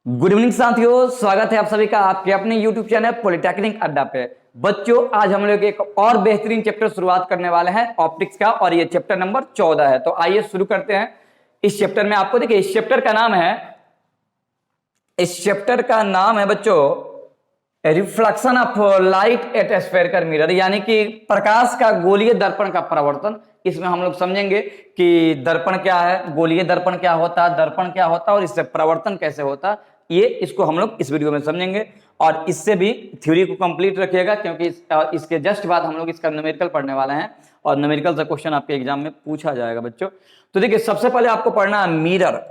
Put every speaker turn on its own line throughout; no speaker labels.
Good evening साथियों, स्वागत है आप सभी का आपके अपने यूट्यूब चैनल पॉलिटेक्निक अड्डा पे। बच्चों, आज हम लोग एक और बेहतरीन चैप्टर शुरुआत करने वाले हैं ऑप्टिक्स का, और ये चैप्टर नंबर 14 है। तो आइए शुरू करते हैं। इस चैप्टर में आपको देखिए, इस चैप्टर का नाम है बच्चों reflection of light at spherical mirror, यानी कि प्रकाश का गोलीय दर्पण का परावर्तन। इसमें हम लोग समझेंगे कि दर्पण क्या है, गोलीय दर्पण क्या होता है, दर्पण क्या होता है और इससे परावर्तन कैसे होता है। ये इसको हम लोग इस वीडियो में समझेंगे, और इससे भी थ्योरी को कंप्लीट रखिएगा, क्योंकि इसके जस्ट बाद हम लोग इसका न्यूमेरिकल पढ़ने वाले हैं, और न्यूमेरिकल से क्वेश्चन आपके एग्जाम में पूछा जाएगा बच्चों। तो देखिए, सबसे पहले आपको पढ़ना है मिरर,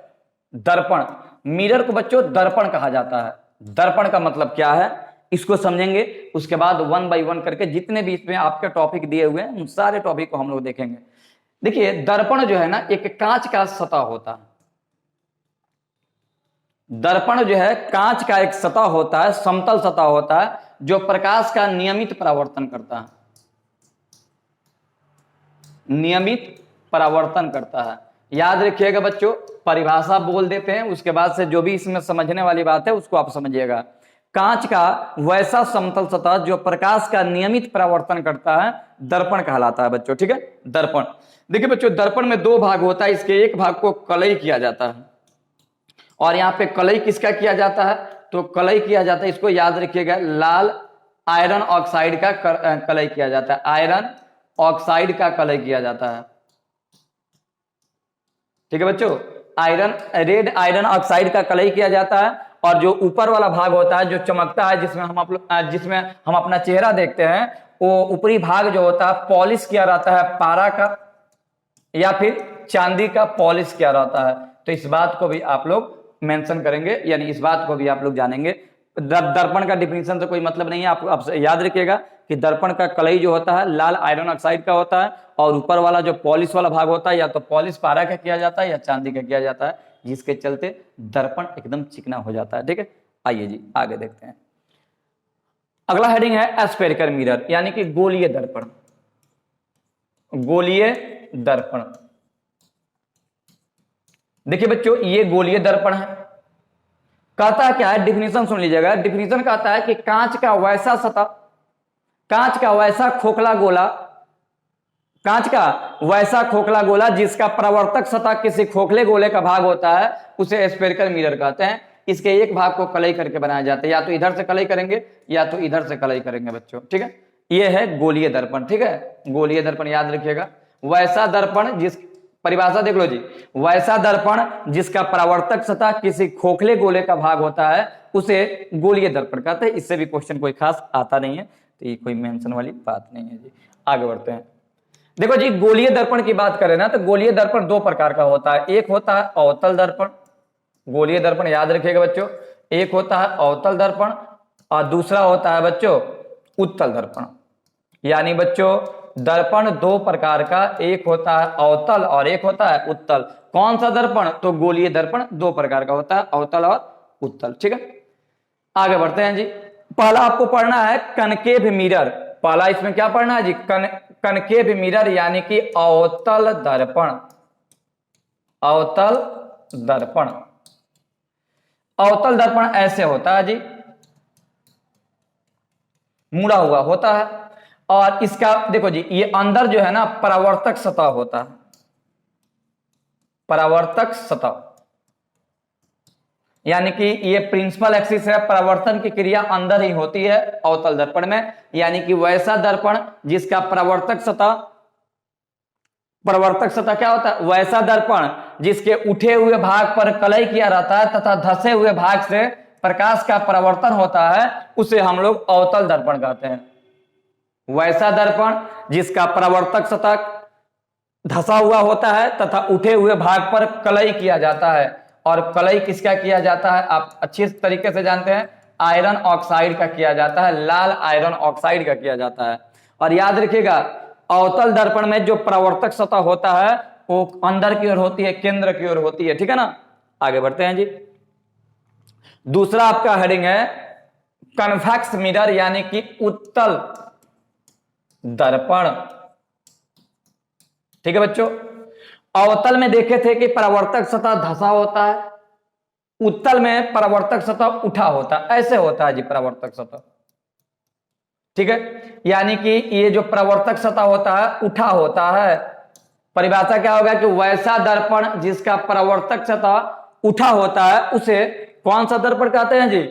दर्पण। मिरर को बच्चों दर्पण कहा जाता है। दर्पण का मतलब क्या है इसको समझेंगे, उसके बाद वन बाय वन करके जितने भी इसमें आपके टॉपिक दिए हुए हैं उन सारे टॉपिक को हम लोग देखेंगे। देखिए, दर्पण जो है ना, एक कांच का सतह होता है। दर्पण जो है कांच का एक सतह होता है, समतल सतह होता है, जो प्रकाश का नियमित परावर्तन करता है। नियमित परावर्तन करता है। याद रखिएगा बच्चों, परिभाषा बोल देते हैं, उसके बाद से जो भी इसमें समझने वाली बात है उसको आप समझिएगा। कांच का वैसा समतल सतह जो प्रकाश का नियमित परावर्तन करता है, दर्पण कहलाता है बच्चों। ठीक है, दर्पण। देखिए बच्चों, दर्पण में दो भाग होता है, इसके एक भाग को कलई किया जाता है, और यहाँ पे कलई किसका किया जाता है, तो कलई किया जाता है, इसको याद रखिएगा, लाल आयरन ऑक्साइड का कलई किया जाता है। आयरन ऑक्साइड का कलई किया जाता है। ठीक है बच्चों, रेड आयरन ऑक्साइड का कलई किया जाता है। और जो ऊपर वाला भाग होता है जो चमकता है, जिसमें हम अपना चेहरा देखते हैं, वो ऊपरी भाग जो होता है पॉलिश किया रहता है, पारा का या फिर चांदी का पॉलिश किया रहता है। तो इस बात को भी आप लोग मेंशन करेंगे, यानी इस बात को भी आप लोग जानेंगे। दर्पण का डिफिनीशन से कोई मतलब नहीं है, आप याद रखिएगा कि दर्पण का कलई जो होता है लाल आयरन ऑक्साइड का होता है, और ऊपर वाला जो पॉलिश वाला भाग होता है या तो पॉलिश पारा का किया जाता है या चांदी का किया जाता है, जिसके चलते दर्पण एकदम चिकना हो जाता है। ठीक है, आइए जी आगे देखते हैं। अगला हेडिंग है स्फेरिकल मिरर, यानी कि गोलीय दर्पण। गोलीय दर्पण। देखिए बच्चों, ये गोलीय दर्पण है। कहता क्या है, डिफिनीशन सुन लीजिएगा। डिफिनीशन कहता है कि कांच का वैसा सतह, कांच का वैसा खोखला गोला, कांच का वैसा खोखला गोला जिसका प्रवर्तक सतह किसी खोखले गोले का भाग होता है, उसे स्फेरिकल मिरर कहते हैं। इसके एक भाग को कलई करके बनाया जाता है, या तो इधर से कलई करेंगे या तो इधर से कलई करेंगे बच्चों। ठीक है, ये है गोलीय दर्पण। ठीक है, गोलीय दर्पण याद रखिएगा। वैसा दर्पण जिस, परिभाषा देख लो जी, वैसा दर्पण जिसका परावर्तक सतह किसी खोखले गोले का भाग होता है, उसे गोलीय दर्पण कहते हैं। इससे भी क्वेश्चन कोई खास आता नहीं है, तो ये कोई मेंशन वाली बात नहीं है जी। आगे बढ़ते हैं। देखो जी, गोलीय दर्पण की बात करें ना, तो गोलीय दर्पण दो प्रकार का होता है। एक होता है अवतल दर्पण। गोलीय दर्पण याद रखिएगा बच्चों, एक होता है अवतल दर्पण और दूसरा होता है बच्चों उत्तल दर्पण। यानी बच्चों, दर्पण दो प्रकार का, एक होता है अवतल और एक होता है उत्तल। कौन सा दर्पण, तो गोलीय दर्पण दो प्रकार का होता है, अवतल और उत्तल। ठीक है, आगे बढ़ते हैं जी। पहला आपको पढ़ना है कनकेव मिरर। पहला इसमें क्या पढ़ना है जी, कनकेव मिरर, यानी कि अवतल दर्पण। अवतल दर्पण। अवतल दर्पण ऐसे होता है जी, मुड़ा हुआ होता है, और इसका देखो जी, ये अंदर जो है ना परावर्तक सतह होता है। परावर्तक सतह, यानी कि ये प्रिंसिपल एक्सिस है, परावर्तन की क्रिया अंदर ही होती है अवतल दर्पण में। यानी कि वैसा दर्पण जिसका परावर्तक सतह, परावर्तक सतह क्या होता है, वैसा दर्पण जिसके उठे हुए भाग पर कलई किया रहता है तथा धसे हुए भाग से प्रकाश का परावर्तन होता है, उसे हम लोग अवतल दर्पण कहते हैं। वैसा दर्पण जिसका परावर्तक सतह धसा हुआ होता है तथा उठे हुए भाग पर कलई किया जाता है, और कलई किसका किया जाता है आप अच्छी तरीके से जानते हैं, आयरन ऑक्साइड का किया जाता है, लाल आयरन ऑक्साइड का किया जाता है। और याद रखिएगा, अवतल दर्पण में जो परावर्तक सतह होता है वो अंदर की ओर होती है, केंद्र की ओर होती है। ठीक है ना, आगे बढ़ते हैं जी। दूसरा आपका हेडिंग है कन्वेक्स मिरर, यानी कि उत्तल दर्पण। ठीक है बच्चों, अवतल में देखे थे कि परावर्तक सतह धसा होता है, उत्तल में परावर्तक सतह उठा होता है, ऐसे होता है जी परावर्तक सतह, ठीक है। यानी कि ये जो परावर्तक सतह होता है उठा होता है। परिभाषा क्या होगा कि वैसा दर्पण जिसका परावर्तक सतह उठा होता है उसे कौन सा दर्पण कहते हैं जी?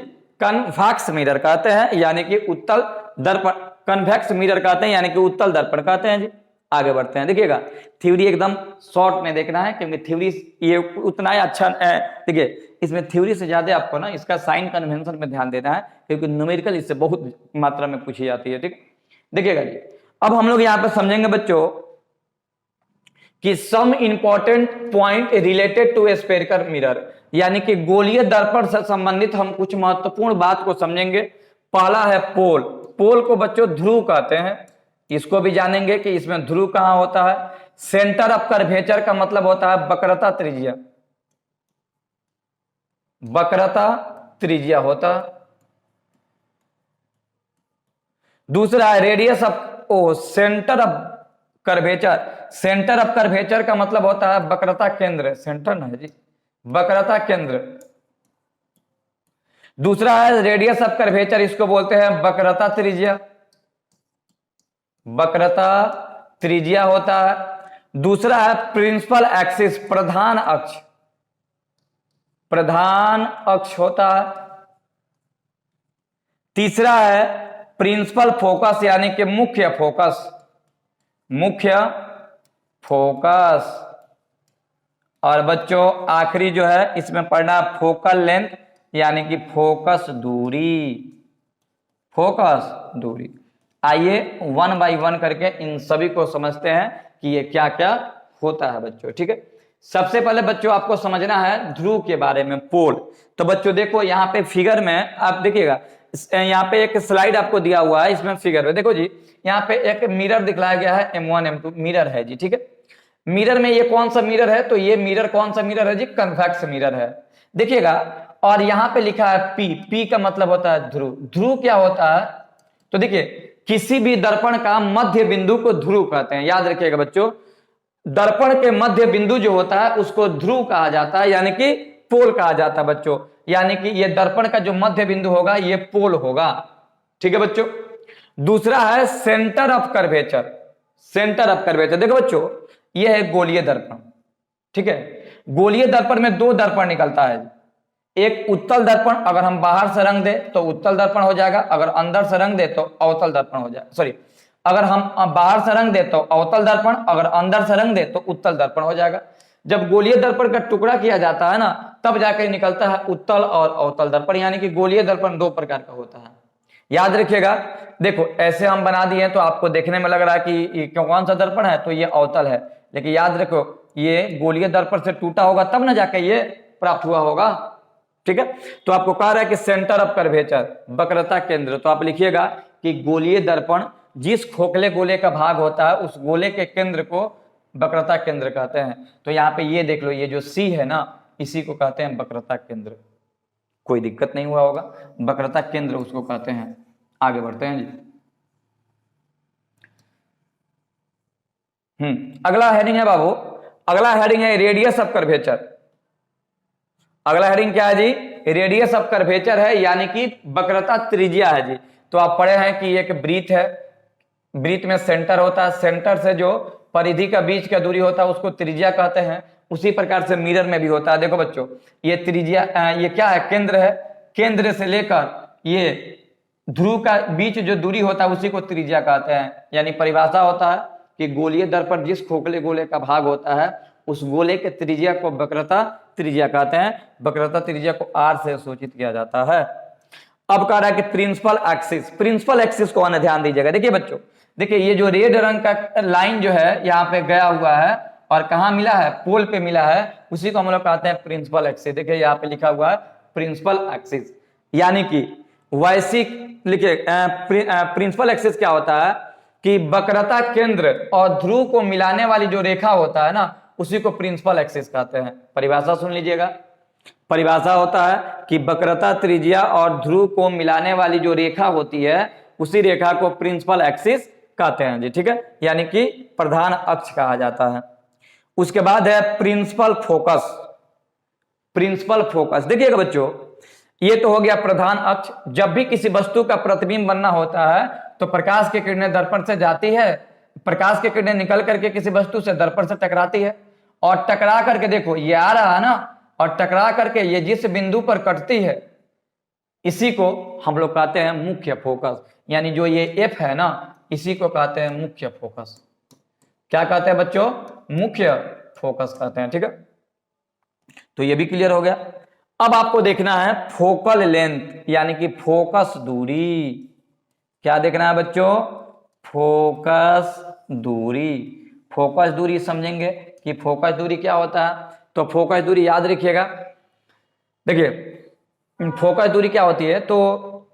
कन्वेक्स मिरर कहते हैं, यानी कि उत्तल दर्पण। कन्वेक्स मिरर कहते हैं यानी कि उत्तल दर्पण कहते हैं जी। आगे बढ़ते हैं, देखिएगा थ्योरी एकदम शॉर्ट में देखना है क्योंकि थ्योरी ये उतना ही अच्छा है। देखिए इसमें थ्योरी से ज्यादा आपको ना इसका साइन कन्वेंशन में ध्यान देना है क्योंकि न्यूमेरिकल इससे बहुत मात्रा में पूछी जाती है, ठीक। देखिएगा जी अब हम लोग यहाँ पे समझेंगे बच्चों कि some important point related to spherical mirror, यानी कि गोलीय दर्पण से संबंधित हम कुछ महत्वपूर्ण बात को समझेंगे। पहला है पोल। पोल को बच्चों ध्रुव कहते हैं, इसको भी जानेंगे कि इसमें ध्रुव कहां होता है। सेंटर ऑफ कर्वेचर का मतलब होता है वक्रता त्रिज्या, वक्रता त्रिज्या होता है। दूसरा है radius of centre of curvature. Centre of curvature का मतलब होता है वक्रता केंद्र, सेंटर ना है जी, वक्रता केंद्र। दूसरा है रेडियस ऑफ कर्वेचर, इसको बोलते हैं वक्रता त्रिज्या, वक्रता त्रिज्या होता है। दूसरा है प्रिंसिपल एक्सिस, प्रधान अक्ष, प्रधान अक्ष होता है। तीसरा है प्रिंसिपल फोकस यानी कि मुख्य फोकस, मुख्य फोकस। और बच्चों आखिरी जो है इसमें पढ़ना फोकल लेंथ यानी कि फोकस दूरी, फोकस दूरी। आइए वन बाय वन करके इन सभी को समझते हैं कि ये क्या क्या होता है बच्चों, ठीक है। सबसे पहले बच्चों आपको समझना है ध्रुव के बारे में, पोल। तो बच्चों देखो यहाँ पे फिगर में आप देखिएगा, यहाँ पे एक स्लाइड आपको दिया हुआ है, इसमें फिगर में देखो जी, यहाँ पे एक मिरर दिखलाया गया है, M1 M2 मिरर है जी, ठीक है। मिरर में ये कौन सा मिरर है? तो ये मिरर कौन सा मिरर है जी? कन्वेक्स मिरर है, देखिएगा। और यहाँ पे लिखा है P, P का मतलब होता है ध्रुव। ध्रुव क्या होता है? तो देखिए किसी भी दर्पण का मध्य बिंदु को ध्रुव कहते हैं, याद रखिएगा बच्चों। दर्पण के मध्य बिंदु जो होता है उसको ध्रुव कहा जाता है, यानी कि पोल कहा जाता है बच्चों। यानी कि ये दर्पण का जो मध्य बिंदु होगा ये पोल होगा, ठीक है बच्चों। दूसरा है centre of curvature, centre of curvature. देखो बच्चों ये है गोलीय दर्पण, ठीक है। गोलीय दर्पण में दो दर्पण निकलता है, एक उत्तल दर्पण, अगर हम बाहर से रंग दे तो उत्तल दर्पण हो जाएगा, अगर अंदर से रंग दे तो अवतल दर्पण हो जाएगा। सॉरी, अगर हम बाहर से रंग दे तो अवतल दर्पण, अगर अंदर से रंग दे तो उत्तल दर्पण हो जाएगा। जब गोलीय दर्पण का टुकड़ा किया जाता है ना तब जाकर निकलता है उत्तल और अवतल दर्पण, यानी कि गोलीय दर्पण दो प्रकार का होता है, याद रखिएगा। देखो ऐसे हम बना दिए तो आपको देखने में लग रहा है कि कौन सा दर्पण है, तो ये अवतल है, लेकिन याद रखो ये गोलीय दर्पण से टूटा होगा तब ना जाके ये प्राप्त हुआ होगा, ठीक है। तो आपको कह रहा है कि सेंटर ऑफ कर्वेचर, वक्रता केंद्र। तो आप लिखिएगा कि गोलीय दर्पण जिस खोखले गोले का भाग होता है उस गोले के केंद्र को वक्रता केंद्र कहते हैं। तो यहाँ पे ये देख लो, ये जो सी है ना इसी को कहते हैं वक्रता केंद्र, कोई दिक्कत नहीं हुआ होगा, वक्रता केंद्र उसको कहते हैं। आगे बढ़ते हैं जी। अगला हेडिंग है बाबू, अगला हेडिंग है रेडियस ऑफ कर्वेचर। अगला हेडिंग क्या है जी? रेडियस ऑफ कर्वेचर है, यानी कि वक्रता त्रिज्या है जी। तो आप पढ़े हैं कि एक वृत्त है, वृत्त में सेंटर होता है, सेंटर से जो परिधि का बीच का दूरी होता है उसको त्रिज्या कहते हैं। उसी प्रकार से मिरर में भी होता है। देखो बच्चों ये त्रिज्या, ये क्या है? केंद्र है, केंद्र से लेकर ये ध्रुव का बीच जो दूरी होता है उसी को त्रिज्या कहते हैं। यानी परिभाषा होता है कि गोलीय दर्पण जिस खोखले गोले का भाग होता है उस गोले के त्रिज्या को वक्रता त्रिज्या कहते हैं। वक्रता त्रिज्या को R से सूचित किया जाता है। अब कह रहा है कि प्रिंसिपल एक्सिस, प्रिंसिपल एक्सिस को आने ध्यान दीजिएगा। देखिए बच्चों, देखिए ये जो रेड रंग का लाइन जो है यहाँ पे गया हुआ है और कहाँ मिला है? पोल पे मिला है, उसी को हम लोग कहते हैं प्रिंसिपल एक्सिस। देखिए यहाँ पे लिखा हुआ है प्रिंसिपल एक्सिस, यानी कि वैश्विक लिखिए प्रिंसिपल एक्सिस क्या होता है कि वक्रता केंद्र और ध्रुव को मिलाने वाली जो रेखा होता है ना उसी को प्रिंसिपल एक्सिस कहते हैं। परिभाषा सुन लीजिएगा, परिभाषा होता है कि वक्रता त्रिज्या और ध्रुव को मिलाने वाली जो रेखा होती है उसी रेखा को प्रिंसिपल एक्सिस कहते हैं जी, ठीक है, यानी कि प्रधान अक्ष कहा जाता है। उसके बाद है प्रिंसिपल फोकस। Principal focus. देखिएगा बच्चों, ये तो हो गया प्रधान अक्ष। जब भी किसी वस्तु का प्रतिबिंब बनना होता है तो प्रकाश की किरणें दर्पण से जाती है, प्रकाश की किरणें निकल करके किसी वस्तु से दर्पण से टकराती है, और टकरा करके देखो ये आ रहा है ना, और टकरा करके ये जिस बिंदु पर कटती है इसी को हम लोग कहते हैं मुख्य फोकस। यानी जो ये एफ है ना, इसी को कहते हैं मुख्य फोकस। क्या कहते हैं बच्चों? मुख्य फोकस कहते हैं। ठीक है, तो ये भी क्लियर हो गया। अब आपको देखना है फोकल लेंथ, यानी कि फोकस दूरी। क्या देखना है बच्चों? फोकस दूरी। फोकस दूरी समझेंगे कि फोकस दूरी क्या होता है, तो फोकस दूरी याद रखिएगा। देखिए फोकस दूरी क्या होती है, तो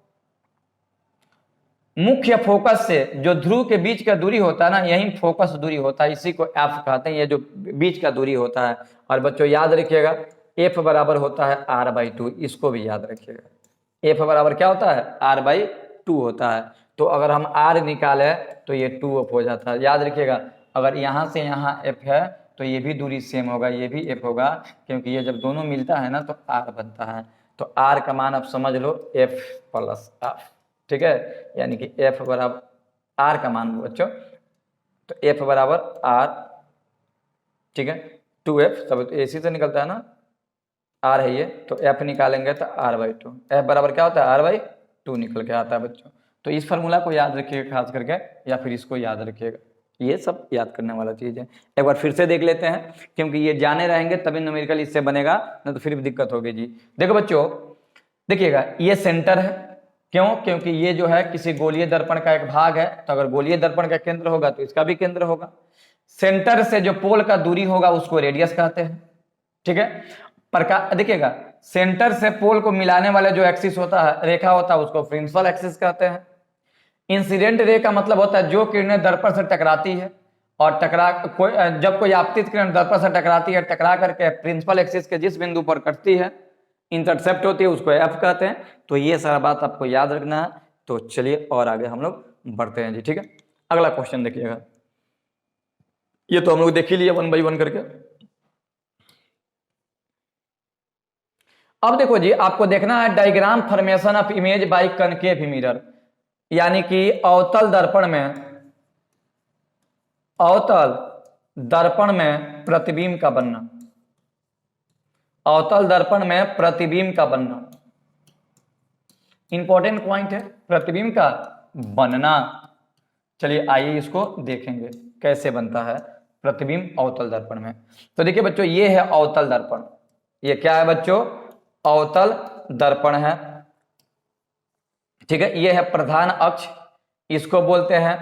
मुख्य फोकस से जो ध्रुव के बीच का दूरी होता है ना, यही फोकस दूरी होता है, इसी को एफ कहते हैं, ये जो बीच का दूरी होता है। और बच्चों याद रखिएगा एफ बराबर होता है r/2, इसको भी याद रखिएगा। एफ बराबर क्या होता है? r/2 होता है। तो अगर हम r निकाले तो ये 2f हो जाता है। याद रखिएगा, अगर यहाँ से यहाँ f है तो ये भी दूरी सेम होगा, ये भी f होगा, क्योंकि ये जब दोनों मिलता है ना तो r बनता है। तो r का मान आप समझ लो f + f। ठीक है, यानी कि f बराबर r का मान बच्चों, तो f बराबर r, ठीक है, 2f, सब तो इसी से निकलता है ना, r है ये, तो f निकालेंगे तो r/2। f बराबर क्या होता है? r/2 निकल के आता है बच्चों। तो इस फार्मूला को याद रखिएगा खास करके, या फिर इसको याद रखिएगा, ये सब याद करने वाला चीज है। एक बार फिर से देख लेते हैं, क्योंकि ये जाने रहेंगे तभी न्यूमेरिकल इससे बनेगा, नहीं तो फिर भी दिक्कत होगी जी। देखो बच्चों, देखिएगा ये सेंटर है, क्यों? क्योंकि ये जो है किसी गोलीय दर्पण का एक भाग है, तो अगर गोलीय दर्पण का केंद्र होगा तो इसका भी केंद्र होगा। सेंटर से जो पोल का दूरी होगा उसको रेडियस कहते हैं। ठीक है, देखिएगा सेंटर से पोल को मिलाने वाले जो एक्सिस होता है, रेखा होता है, उसको प्रिंसिपल एक्सिस कहते हैं। इंसिडेंट रे का मतलब होता है जो किरणें दर्पण से टकराती है, और जब कोई आपतित किरण दर्पण से टकराती है, टकरा करके प्रिंसिपल एक्सिस के जिस बिंदु पर कटती है, इंटरसेप्ट होती है, उसको एफ कहते हैं। तो ये सारा बात आपको याद रखना है। तो चलिए और आगे हम लोग बढ़ते हैं जी। ठीक है, अगला क्वेश्चन देखिएगा, ये तो हम लोग देख ही लिए 1 बाई 1 करके। अब देखो जी, आपको देखना है diagram formation of image by concave mirror, यानी कि अवतल दर्पण में प्रतिबिंब का बनना। अवतल दर्पण में प्रतिबिंब का बनना इंपॉर्टेंट पॉइंट है, प्रतिबिंब का बनना। चलिए आइए इसको देखेंगे कैसे बनता है प्रतिबिंब अवतल दर्पण में। तो देखिए बच्चों, ये है अवतल दर्पण। ये क्या है बच्चों? अवतल दर्पण है। ठीक है, ये है प्रधान अक्ष, इसको बोलते हैं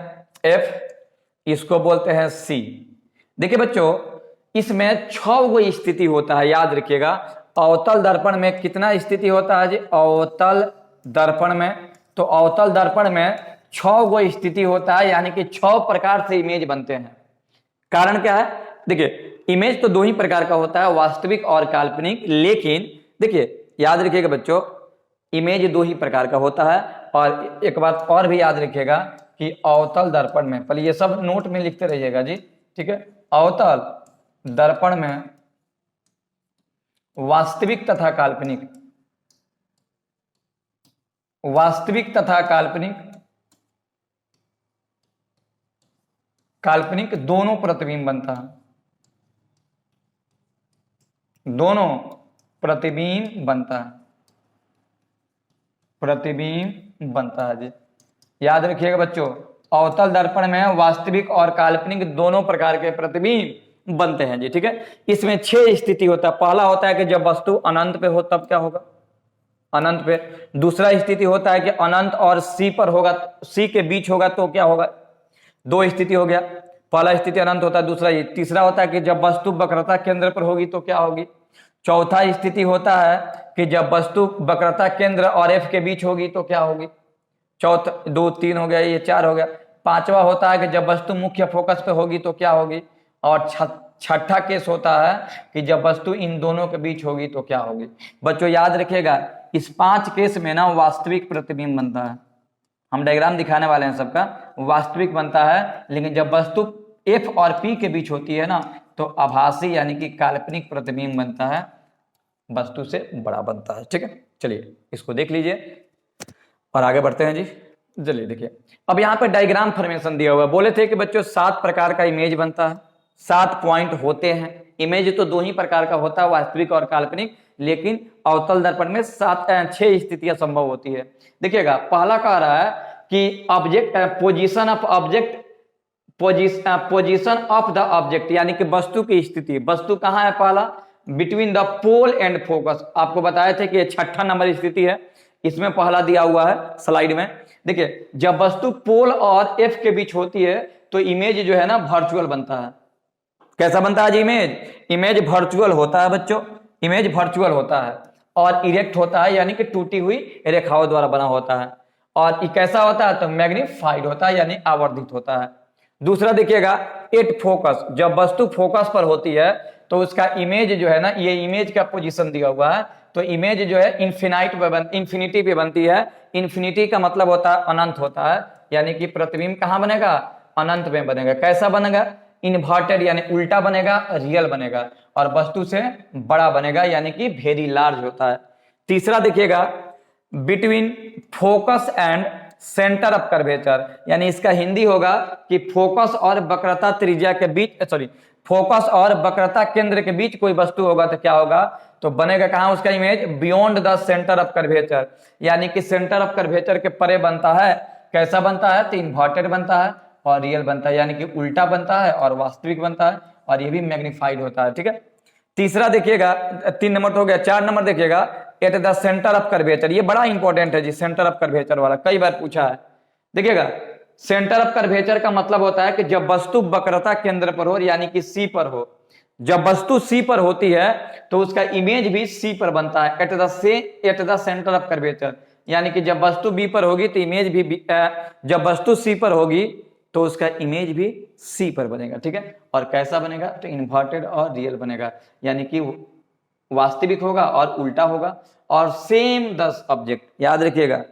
F, इसको बोलते हैं C। देखिए बच्चों, इसमें 6 गो स्थिति होता है, याद रखिएगा। अवतल दर्पण में कितना स्थिति होता है जी? अवतल दर्पण में, तो अवतल दर्पण में 6 गो स्थिति होता है, यानी कि 6 प्रकार से इमेज बनते हैं। कारण क्या है? देखिए इमेज तो 2 ही प्रकार का होता है, वास्तविक और काल्पनिक। लेकिन देखिए याद रखिएगा बच्चों, इमेज 2 ही प्रकार का होता है। और एक बात और भी याद रखिएगा कि अवतल दर्पण में, पहले ये सब नोट में लिखते रहिएगा जी। ठीक है, अवतल दर्पण में वास्तविक तथा काल्पनिक, वास्तविक तथा काल्पनिक दोनों प्रतिबिंब बनता है, दोनों प्रतिबिंब बनता है, प्रतिबिंब बनता है जी। याद रखिएगा बच्चों, अवतल दर्पण में वास्तविक और काल्पनिक दोनों प्रकार के प्रतिबिंब बनते हैं जी। ठीक है, इसमें 6 स्थिति होता है। पहला होता है कि जब वस्तु अनंत पे हो तब क्या होगा? अनंत पे। दूसरा स्थिति होता है कि अनंत और सी पर होगा, सी के बीच होगा तो क्या होगा? 2 स्थिति हो गया। पहला स्थिति अनंत होता है, दूसरा ये। तीसरा होता है कि जब वस्तु वक्रता केंद्र पर होगी तो क्या होगी? चौथा स्थिति होता है कि जब वस्तु वक्रता केंद्र और एफ के बीच होगी तो क्या होगी? चौथा, 2 3 हो गया, ये 4 हो गया। पांचवा होता है कि जब वस्तु मुख्य फोकस पे होगी तो क्या होगी? और छठा केस होता है कि जब वस्तु इन दोनों के बीच होगी तो क्या होगी? बच्चों याद रखिएगा, इस 5 केस में ना वास्तविक प्रतिबिंब बनता है। हम डायग्राम दिखाने वाले हैं सबका, वास्तविक बनता है। लेकिन जब वस्तु एफ और पी के बीच होती है ना, तो आभासी यानी कि काल्पनिक प्रतिबिंब बनता है। वस्तु से बड़ा बनता है। ठीक है, चलिए इसको देख लीजिए और आगे बढ़ते हैं जी। चलिए देखिए, अब यहाँ पे डायग्राम फॉर्मेशन दिया हुआ है। बोले थे कि बच्चों 7 प्रकार का इमेज बनता है, 7 पॉइंट होते हैं। इमेज तो 2 ही प्रकार का होता है, वास्तविक और काल्पनिक, लेकिन अवतल दर्पण में 6 स्थितियां संभव होती है। देखिएगा, पहला कह रहा है कि object position of object, position of the object, यानी कि वस्तु की स्थिति। वस्तु कहाँ है? पहला between the pole and focus. आपको बताए थे कि ये 6ठा नंबर स्थिति है, इसमें पहला दिया हुआ है स्लाइड में। देखिए, जब वस्तु पोल और एफ के बीच होती है तो इमेज जो है ना वर्चुअल बनता है। कैसा बनता है जी? इमेज वर्चुअल होता है बच्चों, इमेज वर्चुअल होता है और इरेक्ट होता है, यानी कि टूटी हुई रेखाओं द्वारा बना होता है। और ये कैसा होता है? तो मैग्नीफाइड होता है, यानी आवर्धित होता है। दूसरा देखिएगा, एट फोकस। जब वस्तु फोकस पर होती है तो उसका इमेज जो है ना, ये इमेज का पोजीशन दिया हुआ है, तो इमेज जो है इन्फिनिटी पे बनती है। इन्फिनिटी का मतलब होता है अनंत होता है, यानी कि प्रतिबिंब कहाँ बनेगा? अनंत में बनेगा। कैसा बनेगा? इन्वर्टेड, यानी उल्टा बनेगा, रियल बनेगा, और वस्तु से बड़ा बनेगा, यानी कि वेरी लार्ज होता है। तीसरा देखिएगा, between focus and centre of curvature, यानी इसका हिंदी होगा कि फोकस और वक्रता त्रिज्या के बीच, सॉरी, फोकस और वक्रता केंद्र के बीच कोई वस्तु होगा तो क्या होगा? तो बनेगा कहां उसका image? Beyond the centre of curvature, यानी कि सेंटर ऑफ कर्वेचर के परे बनता है। कैसा बनता है? तो इन्वर्टेड बनता है और रियल बनता है, यानी कि उल्टा बनता है और वास्तविक बनता है, और ये भी मैग्नीफाइड होता है। ठीक है, तीसरा देखिएगा, 3 नंबर तो हो गया। 4 नंबर देखिएगा, at the centre of curvature. ये बड़ा इंपॉर्टेंट है जी, सेंटर ऑफ कर्वेचर वाला, कई बार पूछा है। देखिएगा, सेंटर ऑफ कर्वेचर का मतलब होता है कि जब वस्तु वक्रता केंद्र पर हो, यानी कि सी पर हो। जब वस्तु सी पर होती है तो उसका इमेज भी सी पर बनता है, at the centre of curvature, यानी कि जब वस्तु बी पर होगी तो इमेज भी जब वस्तु सी पर होगी तो उसका इमेज भी सी पर बनेगा। ठीक है, और कैसा बनेगा? तो इन्वर्टेड और रियल बनेगा, यानी कि वास्तविक होगा और उल्टा होगा। और सेम 10 ऑब्जेक्ट, याद रखिएगा,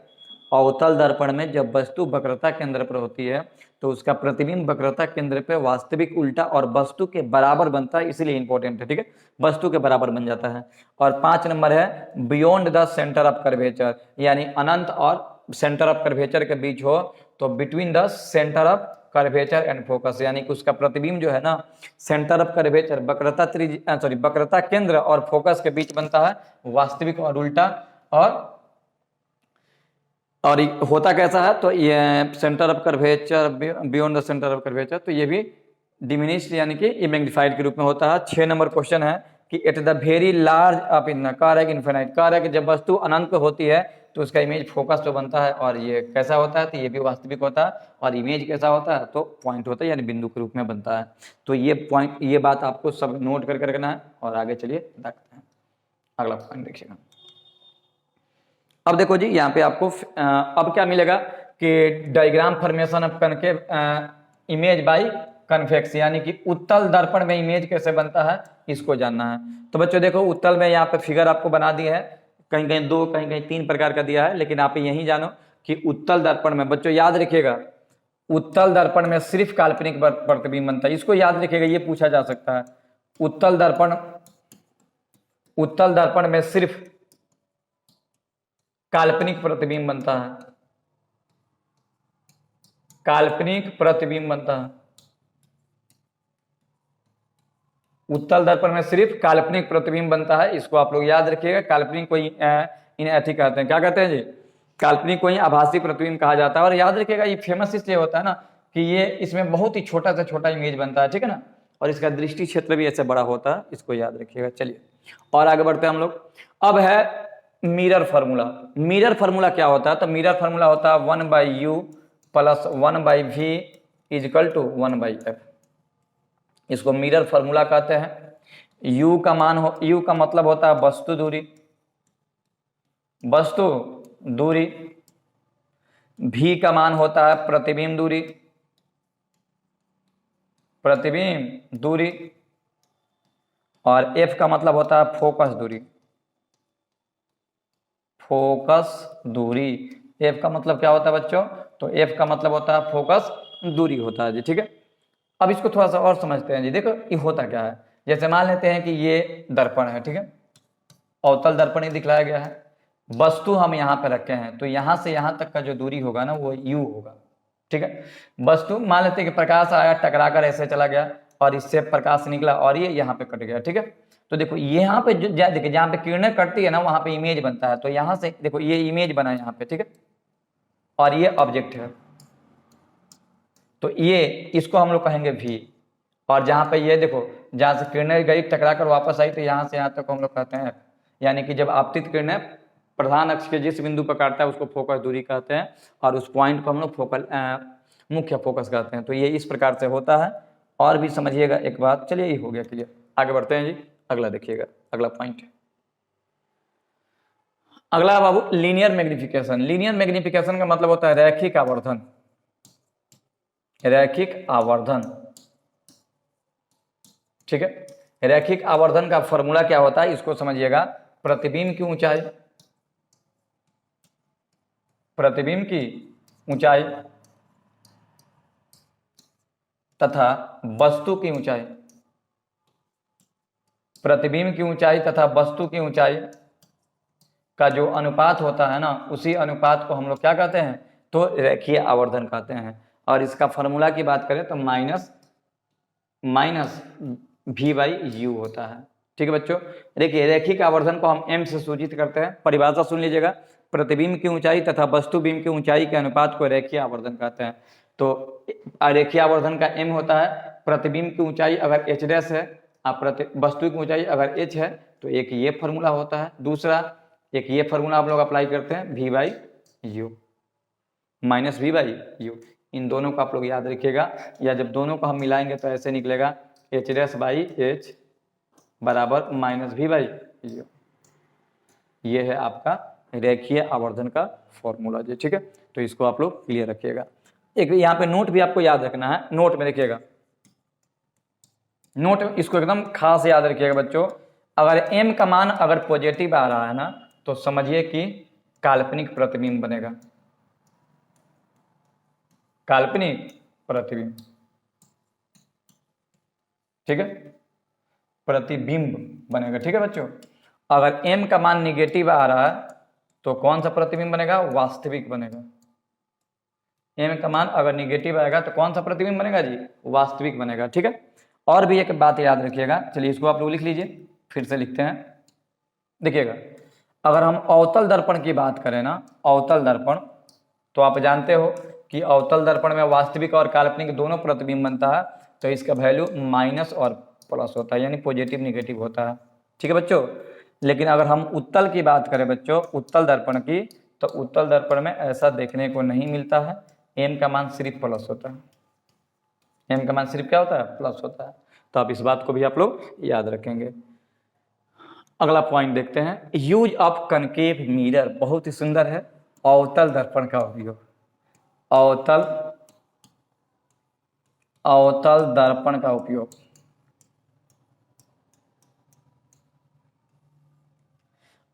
अवतल दर्पण में जब वस्तु वक्रता केंद्र पर होती है तो उसका प्रतिबिंब वक्रता केंद्र पे वास्तविक, उल्टा और वस्तु के बराबर बनता है, इसलिए इंपॉर्टेंट है। ठीक है, वस्तु के बराबर बन जाता है। और 5 नंबर है beyond the centre of curvature, यानी अनंत और सेंटर ऑफ कर्वेचर के बीच हो तो between the centre of curvature and focus, यानी कि उसका प्रतिबिंब जो है ना सेंटर ऑफ कर्वेचर, वक्रता केंद्र और फोकस के बीच बनता है, वास्तविक और उल्टा। और होता कैसा है? तो ये centre of curvature, beyond the centre of curvature, तो ये भी डिमिनिश्ड, यानी कि ये मैग्नीफाइड के रूप में होता है। 6 नंबर क्वेश्चन है कि at the very large of in car है कि इन्फिनाइट, कार है कि जब वस्तु अनंत पे होती है तो उसका इमेज फोकस पे बनता है, और ये कैसा होता है? तो ये भी वास्तविक होता है। और इमेज कैसा होता है? तो पॉइंट होता है, यानी बिंदु के रूप में बनता है। तो ये पॉइंट, ये बात आपको सब नोट करके रखना है। और आगे चलिए देखते हैं अगला पॉइंट, देखिएगा। अब देखो जी, यहाँ पे आपको अब क्या मिलेगा कि diagram formation of concave image by convex, यानी कि उत्तल दर्पण में इमेज कैसे बनता है, इसको जानना है। तो बच्चों देखो, उत्तल में यहाँ पे फिगर आपको बना दी है, कहीं कहीं 2, कहीं कहीं 3 प्रकार का दिया है, लेकिन आप यही जानो कि उत्तल दर्पण में, बच्चों याद रखिएगा, उत्तल दर्पण में सिर्फ काल्पनिक प्रतिबिंब बनता है। इसको याद रखिएगा, ये पूछा जा सकता है। उत्तल दर्पण में सिर्फ काल्पनिक प्रतिबिंब बनता है, काल्पनिक प्रतिबिंब बनता है। उत्तल दर्पण में सिर्फ काल्पनिक प्रतिबिंब बनता है, इसको आप लोग याद रखिएगा। काल्पनिक को इन्हें अति कहते हैं, क्या कहते हैं जी? काल्पनिक को ही आभासी प्रतिबिंब कहा जाता है। और याद रखिएगा, ये फेमस इसलिए होता है ना कि ये इसमें बहुत ही छोटा से छोटा इमेज बनता है, ठीक है ना, और इसका दृष्टि क्षेत्र भी ऐसे बड़ा होता है, इसको याद रखिएगा। चलिए और आगे बढ़ते हैं हम लोग। अब है मिरर फार्मूला। मिरर फार्मूला क्या होता है? तो मिरर फार्मूला होता है 1/u + 1/v = 1/f। इसको मिरर फार्मूला कहते हैं। u का मान u का मतलब होता है वस्तु दूरी, v का मान होता है प्रतिबिंब दूरी, और f का मतलब होता है फोकस दूरी। f का मतलब क्या होता है बच्चों? तो f का मतलब होता है फोकस दूरी होता है जी, ठीक है। अब इसको थोड़ा सा और समझते हैं जी। देखो ये होता क्या है, जैसे मान लेते हैं कि ये दर्पण है, ठीक है, अवतल दर्पण ही दिखलाया गया है। वस्तु हम यहाँ पे रखे हैं तो यहाँ से यहाँ तक का जो दूरी होगा ना वो u होगा, ठीक है। वस्तु मान लेते हैं कि प्रकाश आया, टकरा कर ऐसे चला गया और इससे प्रकाश निकला और ये यहाँ पे कट गया, ठीक है। तो देखो यहाँ पे देखिए जहाँ पे किरणें कटती है ना वहां पे इमेज बनता है, तो यहाँ से देखो ये इमेज बना यहाँ पे, ठीक है, और ये ऑब्जेक्ट है, तो ये इसको हम लोग कहेंगे v। और जहाँ पे ये देखो जहाँ से किरणें गई टकरा कर वापस आई तो यहाँ से यहाँ तक हम लोग कहते हैं f। यानी कि जब आपतित किरणें प्रधान अक्ष के जिस बिंदु पर काटता है उसको फोकस दूरी कहते हैं और उस पॉइंट को हम लोग फोकल मुख्य फोकस कहते हैं। तो ये इस प्रकार से होता है। और भी समझिएगा एक बात, चलिए ये हो गया क्लियर, आगे बढ़ते हैं जी। अगला देखिएगा, अगला पॉइंट, अगला बाबू लीनियर मैग्निफिकेशन। लीनियर मैग्निफिकेशन का मतलब होता है रैखिक आवर्धन, रैखिक आवर्धन, ठीक है। रैखिक आवर्धन का फॉर्मूला क्या होता है इसको समझिएगा। प्रतिबिंब की ऊंचाई, प्रतिबिंब की ऊंचाई तथा वस्तु की ऊंचाई, प्रतिबिंब की ऊंचाई तथा वस्तु की ऊंचाई का जो अनुपात होता है ना उसी अनुपात को हम लोग क्या कहते हैं, तो रेखीय आवर्धन कहते हैं। और इसका फॉर्मूला की बात करें तो माइनस v बाई यू होता है, ठीक है बच्चों। देखिए रैखिक आवर्धन को हम m से सूचित करते हैं, परिभाषा सुन लीजिएगा। प्रतिबिंब की ऊंचाई तथा वस्तु बिंब की ऊंचाई के अनुपात को रेखीय आवर्धन कहते हैं। तो रेखीय आवर्धन का m होता है प्रतिबिंब की ऊंचाई अगर h डैश है, वस्तु की ऊंचाई अगर h है, तो एक ये फॉर्मूला होता है। दूसरा एक ये फॉर्मूला आप लोग अप्लाई करते हैं v by u, minus v by u. इन दोनों को आप लोग याद रखिएगा, या जब दोनों को हम मिलाएंगे तो ऐसे निकलेगा h डैश बाई h बराबर माइनस v बाई यू। ये है आपका रेखीय आवर्धन का फॉर्मूला जी, ठीक है। तो इसको आप लोग क्लियर रखिएगा। एक यहाँ पे नोट भी आपको याद रखना है, नोट में देखिएगा, नोट इसको एकदम खास याद रखिएगा बच्चों। अगर m का मान अगर पॉजिटिव आ रहा है ना तो समझिए कि काल्पनिक प्रतिबिंब बनेगा, काल्पनिक प्रतिबिंब, ठीक है, प्रतिबिंब बनेगा, ठीक है बच्चों। अगर m का मान निगेटिव आ रहा है तो कौन सा प्रतिबिंब बनेगा, वास्तविक बनेगा। m का मान अगर निगेटिव आएगा तो कौन सा प्रतिबिंब बनेगा जी, वास्तविक बनेगा, ठीक है। और भी एक बात याद रखिएगा, चलिए इसको आप लोग लिख लीजिए, फिर से लिखते हैं। देखिएगा अगर हम अवतल दर्पण की बात करें ना, अवतल दर्पण, तो आप जानते हो कि अवतल दर्पण में वास्तविक और काल्पनिक दोनों प्रतिबिंब बनता है, तो इसका वैल्यू माइनस और प्लस होता है, यानी पॉजिटिव निगेटिव होता है, ठीक है बच्चों। लेकिन अगर हम उत्तल की बात करें बच्चों, उत्तल दर्पण की, तो उत्तल दर्पण में ऐसा देखने को नहीं मिलता है, m का मान सिर्फ प्लस होता है, m का मान सिर्फ क्या होता है, प्लस होता है। तो आप इस बात को भी आप लोग याद रखेंगे। अगला पॉइंट देखते हैं, यूज ऑफ कनकेव मिरर, बहुत ही सुंदर है, अवतल दर्पण का उपयोग, अवतल दर्पण का उपयोग।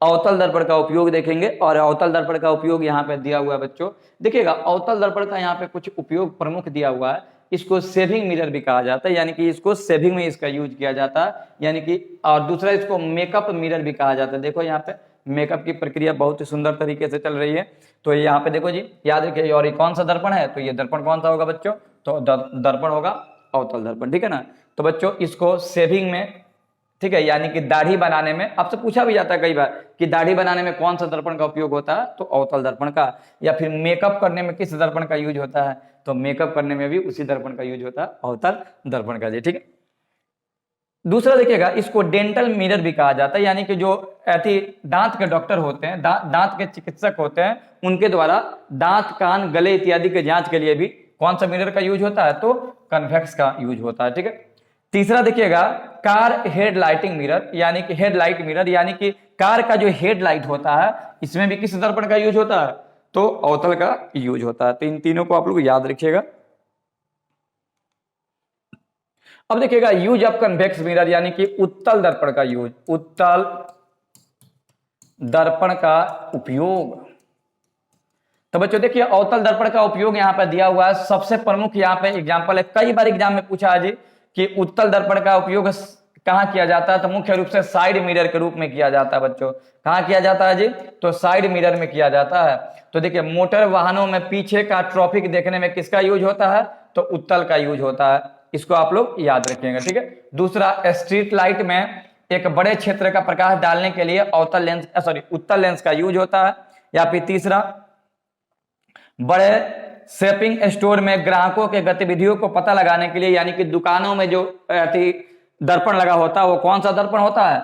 अवतल दर्पण का उपयोग देखेंगे, और अवतल दर्पण का उपयोग यहाँ पे दिया हुआ है बच्चों। देखिएगा अवतल दर्पण का यहाँ पे कुछ उपयोग प्रमुख दिया हुआ है। इसको सेविंग मिरर भी कहा जाता है, यानी कि इसको सेविंग में इसका यूज किया जाता है, यानी कि, और दूसरा इसको मेकअप मिरर भी कहा जाता है। देखो यहाँ पे मेकअप की प्रक्रिया बहुत ही सुंदर तरीके से चल रही है। तो यहाँ पे देखो जी, याद रखिए, और ये कौन सा दर्पण है, तो ये दर्पण कौन सा होगा बच्चों, तो दर्पण होगा अवतल दर्पण, ठीक है ना। तो बच्चों इसको सेविंग में, ठीक है, यानी कि दाढ़ी बनाने में, आपसे पूछा भी जाता है कई बार कि दाढ़ी बनाने में कौन सा दर्पण का उपयोग होता है, तो अवतल दर्पण का। या फिर मेकअप करने में किस दर्पण का यूज होता है, तो मेकअप करने में भी उसी दर्पण का यूज होता है, अवतल दर्पण का जी, ठीक है। दूसरा देखिएगा, इसको डेंटल मिरर भी कहा जाता है, यानी कि जो ऐसी दांत के डॉक्टर होते हैं, दांत के चिकित्सक होते हैं, उनके द्वारा दांत, कान, गले इत्यादि के जांच के लिए भी कौन सा मिरर का यूज होता है, तो कन्वेक्स का यूज होता है, ठीक है। तीसरा देखिएगा, कार हेडलाइटिंग मिरर, यानी कि हेडलाइट मिरर, यानी कि कार का जो हेडलाइट होता है इसमें भी किस दर्पण का यूज होता है, तो अवतल का यूज होता है। तो इन तीनों को आप लोग याद रखिएगा। अब देखिएगा यूज ऑफ कन्वेक्स मिरर, यानी कि उत्तल दर्पण का यूज, उत्तल दर्पण का उपयोग। तो बच्चों देखिए अवतल दर्पण का उपयोग यहाँ पे दिया हुआ है, सबसे प्रमुख यहाँ पे एग्जांपल है, कई बार एग्जाम में पूछा है जी कि उत्तल दर्पण का उपयोग कहाँ किया जाता है? तो मुख्य रूप से साइड मिरर के रूप में किया जाता है बच्चों। कहाँ किया जाता है जी? तो साइड मिरर में किया जाता है। तो देखिए मोटर वाहनों में पीछे का ट्रैफिक देखने में किसका यूज होता है? तो उत्तल का यूज होता है। इसको आप लोग याद रखिएगा, ठीक है। दूसरा, स्ट्रीट लाइट में एक बड़े क्षेत्र का प्रकाश डालने के लिए उत्तल लेंस का यूज होता है। या फिर तीसरा, बड़े शॉपिंग स्टोर में ग्राहकों के गतिविधियों को पता लगाने के लिए, यानी कि दुकानों में जो दर्पण लगा होता है वो कौन सा दर्पण होता है?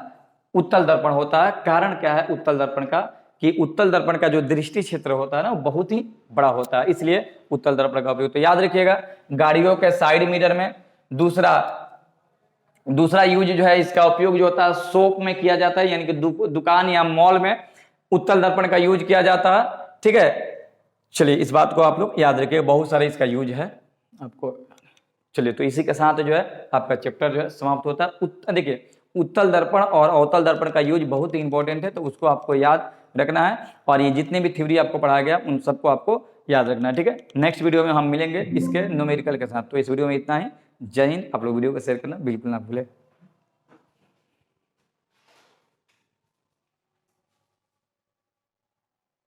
उत्तल दर्पण होता है। कारण क्या है उत्तल दर्पण का? कि उत्तल दर्पण का जो दृष्टि क्षेत्र होता है ना वो बहुत ही बड़ा होता है, इसलिए उत्तल दर्पण का उपयोग। तो याद रखिएगा गाड़ियों के साइड मिरर में। दूसरा यूज जो है इसका उपयोग जो होता है शॉप में किया जाता है, यानी कि दुकान या मॉल में उत्तल दर्पण का यूज किया जाता है, ठीक है। चलिए इस बात को आप लोग याद रखिए, बहुत सारे इसका यूज है आपको। चलिए तो इसी के साथ जो है आपका चैप्टर जो है समाप्त होता है। देखिए उत्तल दर्पण और अवतल दर्पण का यूज बहुत ही इंपॉर्टेंट है, तो उसको आपको याद रखना है। और ये जितने भी थ्योरी आपको पढ़ाया गया उन सबको आपको याद रखना है, ठीक है। नेक्स्ट वीडियो में हम मिलेंगे इसके न्यूमेरिकल के साथ। तो इस वीडियो में इतना ही। जय हिंद। आप लोग वीडियो को शेयर करना बिल्कुल ना भूलें।